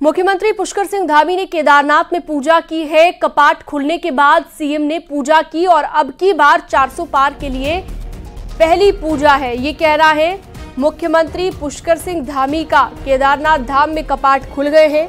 मुख्यमंत्री पुष्कर सिंह धामी ने केदारनाथ में पूजा की है। कपाट खुलने के बाद सीएम ने पूजा की और अब की बार 400 पार के लिए पहली पूजा है, ये कहना है मुख्यमंत्री पुष्कर सिंह धामी का। केदारनाथ धाम में कपाट खुल गए हैं।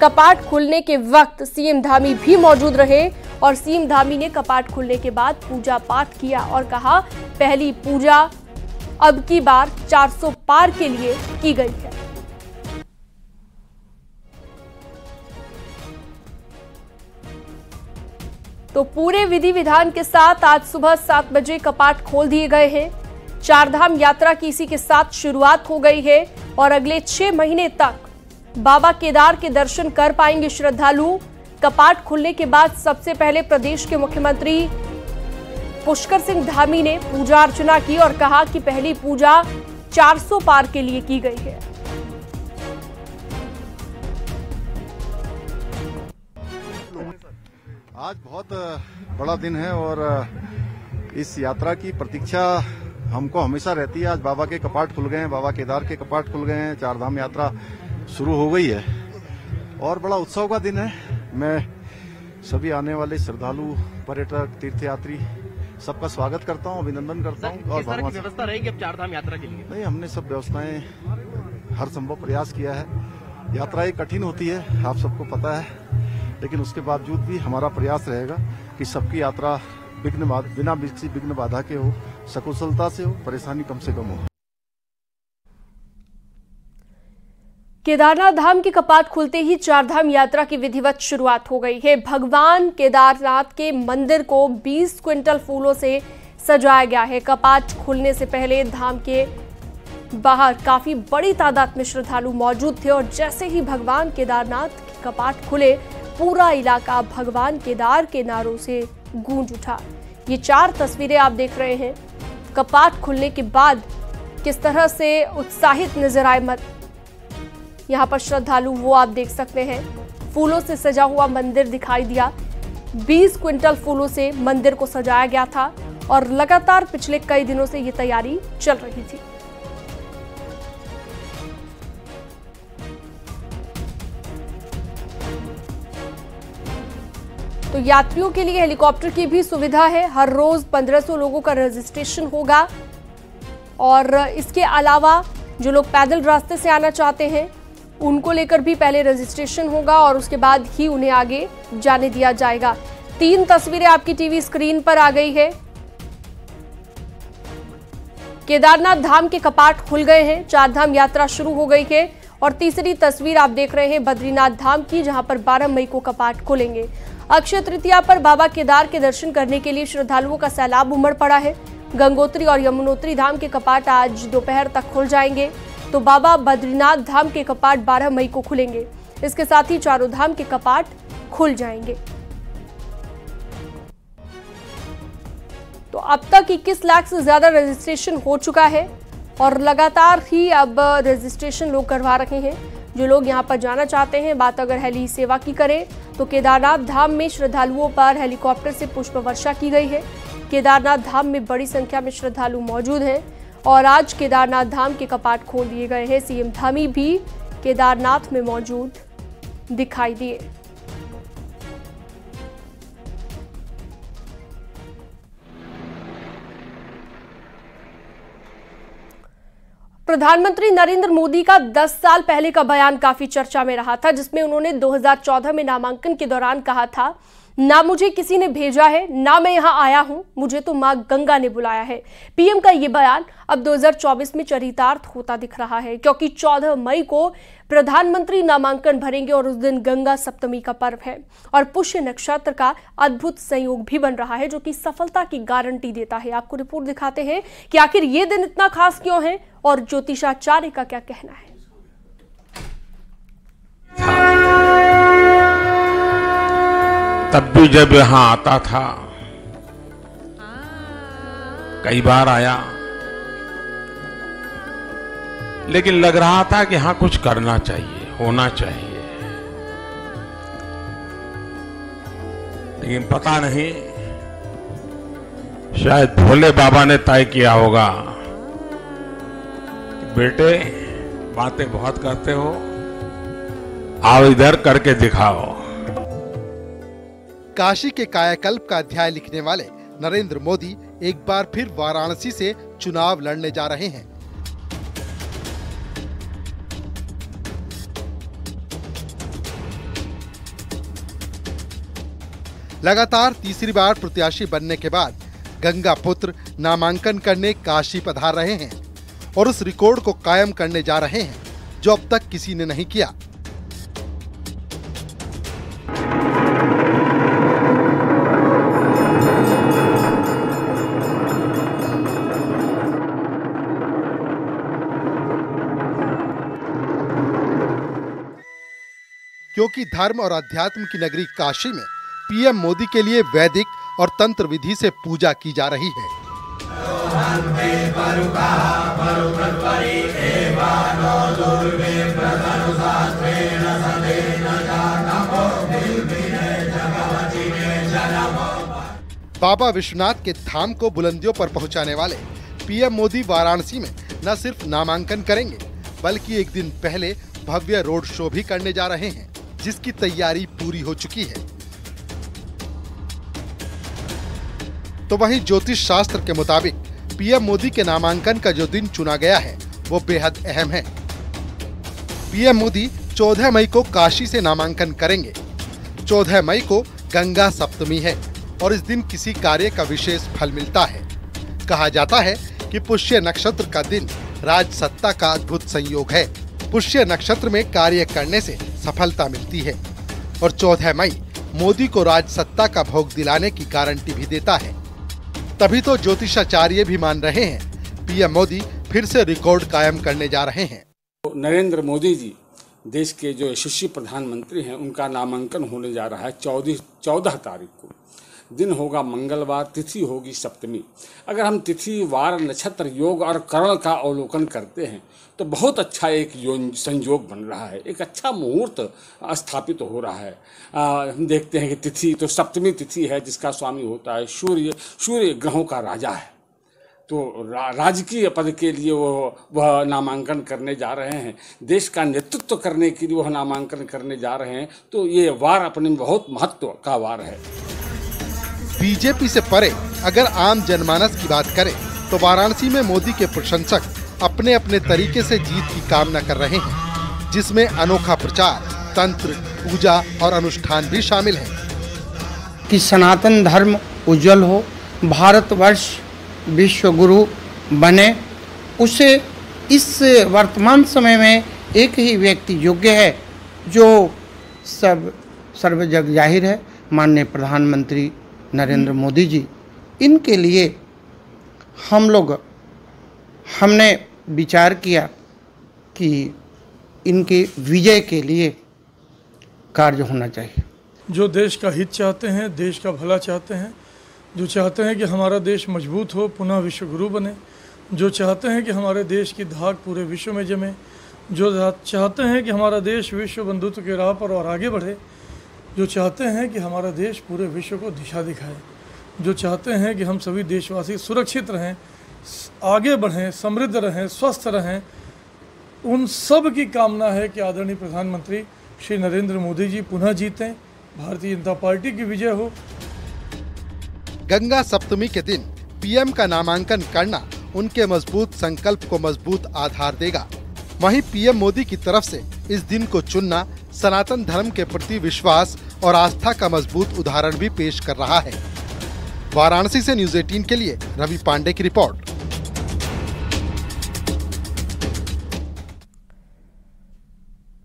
कपाट खुलने के वक्त सीएम धामी भी मौजूद रहे और सीएम धामी ने कपाट खुलने के बाद पूजा पाठ किया और कहा पहली पूजा अब की बार 400 पार के लिए की गई है। तो पूरे विधि विधान के साथ आज सुबह 7 बजे कपाट खोल दिए गए हैं। चारधाम यात्रा की इसी के साथ शुरुआत हो गई है और अगले 6 महीने तक बाबा केदार के दर्शन कर पाएंगे श्रद्धालु। कपाट खुलने के बाद सबसे पहले प्रदेश के मुख्यमंत्री पुष्कर सिंह धामी ने पूजा अर्चना की और कहा कि पहली पूजा 400 पार के लिए की गई है। आज बहुत बड़ा दिन है और इस यात्रा की प्रतीक्षा हमको हमेशा रहती है। आज बाबा के कपाट खुल गए हैं, बाबा केदार के कपाट खुल गए हैं, चारधाम यात्रा शुरू हो गई है और बड़ा उत्सव का दिन है। मैं सभी आने वाले श्रद्धालु, पर्यटक, तीर्थयात्री सबका स्वागत करता हूं, अभिनंदन करता हूं। और व्यवस्था रहेगी अब चारधाम यात्रा के लिए? नहीं, हमने सब व्यवस्थाएं हर संभव प्रयास किया है। यात्रा एक कठिन होती है, आप सबको पता है, लेकिन उसके बावजूद भी हमारा प्रयास रहेगा कि सबकी यात्रा बिना किसी विघ्न बाधा के हो, सकुशलता से हो, परेशानी कम से कम हो। केदारनाथ धाम के कपाट खुलते ही चारधाम यात्रा की विधिवत शुरुआत हो गई है। भगवान केदारनाथ के मंदिर को 20 क्विंटल फूलों से सजाया गया है। कपाट खुलने से पहले धाम के बाहर काफी बड़ी तादाद में श्रद्धालु मौजूद थे और जैसे ही भगवान केदारनाथ के कपाट खुले, पूरा इलाका भगवान केदार के नारों से गूंज उठा। ये 4 तस्वीरें आप देख रहे हैं। कपाट खुलने के बाद किस तरह से उत्साहित नजर आए यहाँ पर श्रद्धालु, वो आप देख सकते हैं। फूलों से सजा हुआ मंदिर दिखाई दिया। 20 क्विंटल फूलों से मंदिर को सजाया गया था और लगातार पिछले कई दिनों से ये तैयारी चल रही थी। तो यात्रियों के लिए हेलीकॉप्टर की भी सुविधा है। हर रोज 1500 लोगों का रजिस्ट्रेशन होगा और इसके अलावा जो लोग पैदल रास्ते से आना चाहते हैं उनको लेकर भी पहले रजिस्ट्रेशन होगा और उसके बाद ही उन्हें आगे जाने दिया जाएगा। 3 तस्वीरें आपकी टीवी स्क्रीन पर आ गई है। केदारनाथ धाम के कपाट खुल गए हैं, चारधाम यात्रा शुरू हो गई है और तीसरी तस्वीर आप देख रहे हैं बद्रीनाथ धाम की, जहां पर 12 मई को कपाट खुलेंगे। अक्षय तृतीया पर बाबा केदार के दर्शन करने के लिए श्रद्धालुओं का सैलाब उमड़ पड़ा है। गंगोत्री और यमुनोत्री धाम के कपाट आज दोपहर तक खुल जाएंगे, तो बाबा बद्रीनाथ धाम के कपाट 12 मई को खुलेंगे। इसके साथ ही चारों धाम के कपाट खुल जाएंगे। तो अब तक 21 लाख से ज्यादा रजिस्ट्रेशन हो चुका है और लगातार ही अब रजिस्ट्रेशन लोग करवा रहे हैं। जो लोग यहां पर जाना चाहते हैं, बात अगर हेली सेवा की करें तो केदारनाथ धाम में श्रद्धालुओं पर हेलीकॉप्टर से पुष्प वर्षा की गई है। केदारनाथ धाम में बड़ी संख्या में श्रद्धालु मौजूद हैं और आज केदारनाथ धाम के कपाट खोल दिए गए हैं। सीएम धामी भी केदारनाथ में मौजूद दिखाई दिए। प्रधानमंत्री नरेंद्र मोदी का 10 साल पहले का बयान काफी चर्चा में रहा था, जिसमें उन्होंने 2014 में नामांकन के दौरान कहा था, ना मुझे किसी ने भेजा है, ना मैं यहां आया हूं, मुझे तो मां गंगा ने बुलाया है। पीएम का ये बयान अब 2024 में चरितार्थ होता दिख रहा है, क्योंकि 14 मई को प्रधानमंत्री नामांकन भरेंगे और उस दिन गंगा सप्तमी का पर्व है और पुष्य नक्षत्र का अद्भुत संयोग भी बन रहा है, जो कि सफलता की गारंटी देता है। आपको रिपोर्ट दिखाते हैं कि आखिर ये दिन इतना खास क्यों है और ज्योतिषाचार्य का क्या कहना है। तब भी जब यहां आता था, कई बार आया, लेकिन लग रहा था कि हाँ कुछ करना चाहिए, होना चाहिए, लेकिन पता नहीं, शायद भोले बाबा ने तय किया होगा कि बेटे बातें बहुत करते हो, आओ इधर करके दिखाओ। काशी के कायाकल्प का अध्याय लिखने वाले नरेंद्र मोदी एक बार फिर वाराणसी से चुनाव लड़ने जा रहे हैं। लगातार तीसरी बार प्रत्याशी बनने के बाद गंगा पुत्र नामांकन करने काशी पधार रहे हैं और उस रिकॉर्ड को कायम करने जा रहे हैं जो अब तक किसी ने नहीं किया। क्योंकि धर्म और अध्यात्म की नगरी काशी में पीएम मोदी के लिए वैदिक और तंत्र विधि से पूजा की जा रही है। बाबा विश्वनाथ के धाम को बुलंदियों पर पहुंचाने वाले पीएम मोदी वाराणसी में न सिर्फ नामांकन करेंगे बल्कि एक दिन पहले भव्य रोड शो भी करने जा रहे हैं, जिसकी तैयारी पूरी हो चुकी है। तो वहीं ज्योतिष शास्त्र के मुताबिक पीएम मोदी के नामांकन का जो दिन चुना गया है वो बेहद अहम है। पीएम मोदी 14 मई को काशी से नामांकन करेंगे। 14 मई को गंगा सप्तमी है और इस दिन किसी कार्य का विशेष फल मिलता है। कहा जाता है कि पुष्य नक्षत्र का दिन राज सत्ता का अद्भुत संयोग है। पुष्य नक्षत्र में कार्य करने से सफलता मिलती है और 14 मई मोदी को राज सत्ता का भोग दिलाने की गारंटी भी देता है। तभी तो ज्योतिषाचार्य भी मान रहे हैं पीएम मोदी फिर से रिकॉर्ड कायम करने जा रहे हैं। नरेंद्र मोदी जी देश के जो यशस्वी प्रधानमंत्री हैं उनका नामांकन होने जा रहा है 14 तारीख को। दिन होगा मंगलवार, तिथि होगी सप्तमी। अगर हम तिथि, वार, नक्षत्र, योग और करण का अवलोकन करते हैं तो बहुत अच्छा एक संयोग बन रहा है, एक अच्छा मुहूर्त स्थापित हो रहा है। हम देखते हैं कि तिथि तो सप्तमी तिथि है जिसका स्वामी होता है सूर्य ग्रहों का राजा है। तो राजकीय पद के लिए वह नामांकन करने जा रहे हैं, देश का नेतृत्व करने के लिए वह नामांकन करने जा रहे हैं। तो ये वार अपने में बहुत महत्व का वार है। बीजेपी से परे अगर आम जनमानस की बात करें तो वाराणसी में मोदी के प्रशंसक अपने अपने तरीके से जीत की कामना कर रहे हैं, जिसमें अनोखा प्रचार, तंत्र, पूजा और अनुष्ठान भी शामिल हैं। कि सनातन धर्म उज्जवल हो, भारतवर्ष विश्व गुरु बने, उसे इस वर्तमान समय में एक ही व्यक्ति योग्य है जो सर्व जग जाहिर है, माननीय प्रधानमंत्री नरेंद्र मोदी जी। इनके लिए हमने विचार किया कि इनके विजय के लिए कार्य होना चाहिए। जो देश का हित चाहते हैं, देश का भला चाहते हैं, जो चाहते हैं कि हमारा देश मजबूत हो, पुनः विश्व गुरु बने, जो चाहते हैं कि हमारे देश की धाक पूरे विश्व में जमे, जो चाहते हैं कि हमारा देश विश्व बंधुत्व के राह पर और आगे बढ़े, जो चाहते हैं कि हमारा देश पूरे विश्व को दिशा दिखाए, जो चाहते हैं कि हम सभी देशवासी सुरक्षित रहें, आगे बढ़ें, समृद्ध रहें, स्वस्थ रहें, उन सब की कामना है कि आदरणीय प्रधानमंत्री श्री नरेंद्र मोदी जी पुनः जीतें, भारतीय जनता पार्टी की विजय हो। गंगा सप्तमी के दिन पीएम का नामांकन करना उनके मजबूत संकल्प को मजबूत आधार देगा। वहीं पीएम मोदी की तरफ से इस दिन को चुनना सनातन धर्म के प्रति विश्वास और आस्था का मजबूत उदाहरण भी पेश कर रहा है। वाराणसी से न्यूज़ 18 के लिए रवि पांडे की रिपोर्ट।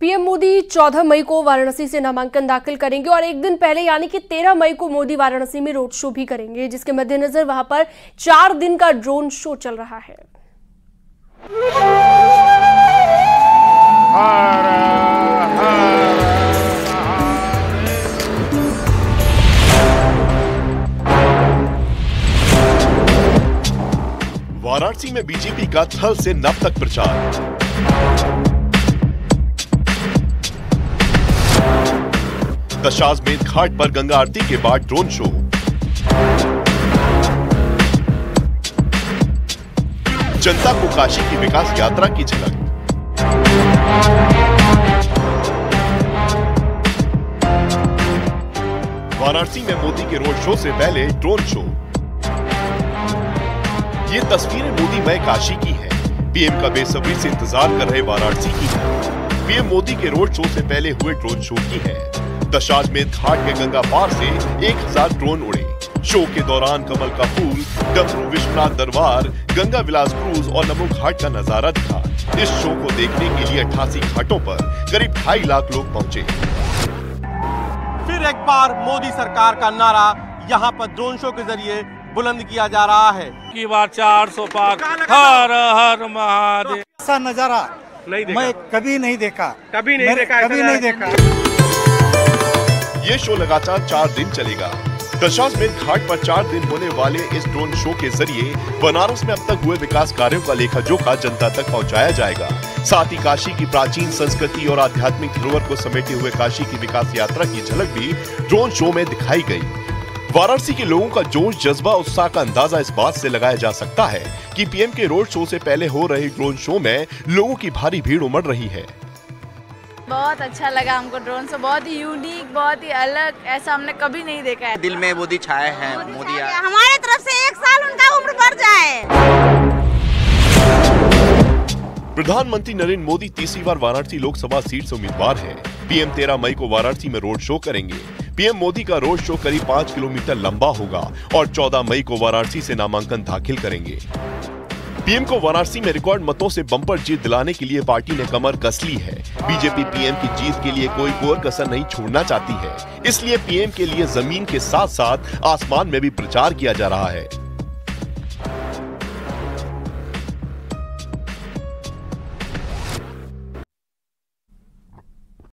पीएम मोदी 14 मई को वाराणसी से नामांकन दाखिल करेंगे और एक दिन पहले यानी कि 13 मई को मोदी वाराणसी में रोड शो भी करेंगे, जिसके मद्देनजर वहां पर 4 दिन का ड्रोन शो चल रहा है। वाराणसी में बीजेपी का थल से नभ तक प्रचार। दशाश्वमेध घाट पर गंगा आरती के बाद ड्रोन शो। जनता को काशी की विकास यात्रा की झलक। वाराणसी में मोदी के रोड शो से पहले ड्रोन शो। ये तस्वीरें मोदीमय काशी की है। पीएम का बेसब्री से इंतजार कर रहे वाराणसी की है। पीएम मोदी के रोड शो से पहले हुए ड्रोन शो की है। दशाश्वमेध घाट के गंगा पार से 1000 ड्रोन उड़े। शो के दौरान कमल का फूल, डमरू विश्वनाथ दरबार, गंगा विलास क्रूज और नमो घाट का नजारा दिखा। इस शो को देखने के लिए 88 घाटों पर करीब 2.5 लाख लोग पहुंचे। फिर एक बार मोदी सरकार का नारा यहाँ पर ड्रोन शो के जरिए बुलंद किया जा रहा है की बार 400 पार, हर हर महादेव। ऐसा नजारा मैं कभी नहीं देखा, कभी नहीं देखा। ये शो लगातार 4 दिन चलेगा। दशाश्वमेध घाट पर 4 दिन होने वाले इस ड्रोन शो के जरिए बनारस में अब तक हुए विकास कार्यों का लेखा जोखा जनता तक पहुंचाया जाएगा। साथ ही काशी की प्राचीन संस्कृति और आध्यात्मिक धरोहर को समेटे हुए काशी की विकास यात्रा की झलक भी ड्रोन शो में दिखाई गई। वाराणसी के लोगों का जोश, जज्बा, उत्साह का अंदाजा इस बात से लगाया जा सकता है कि पीएम के रोड शो से पहले हो रहे ड्रोन शो में लोगों की भारी भीड़ उमड़ रही है। बहुत अच्छा लगा हमको ड्रोन शो, बहुत ही यूनिक, बहुत ही अलग, ऐसा हमने कभी नहीं देखा है। दिल में मोदी छाए हैं। मोदी हमारे तरफ से 1 साल उनका उम्र बढ़ जाए। प्रधानमंत्री नरेंद्र मोदी तीसरी बार वाराणसी लोकसभा सीट से उम्मीदवार हैं। पीएम 13 मई को वाराणसी में रोड शो करेंगे। पीएम मोदी का रोड शो करीब 5 किलोमीटर लंबा होगा और 14 मई को वाराणसी से नामांकन दाखिल करेंगे। पीएम को वाराणसी में रिकॉर्ड मतों से बम्पर जीत दिलाने के लिए पार्टी ने कमर कस ली है। बीजेपी पीएम की जीत के लिए कोई कोर कसर नहीं छोड़ना चाहती है, इसलिए पीएम के लिए जमीन के साथ साथ आसमान में भी प्रचार किया जा रहा है।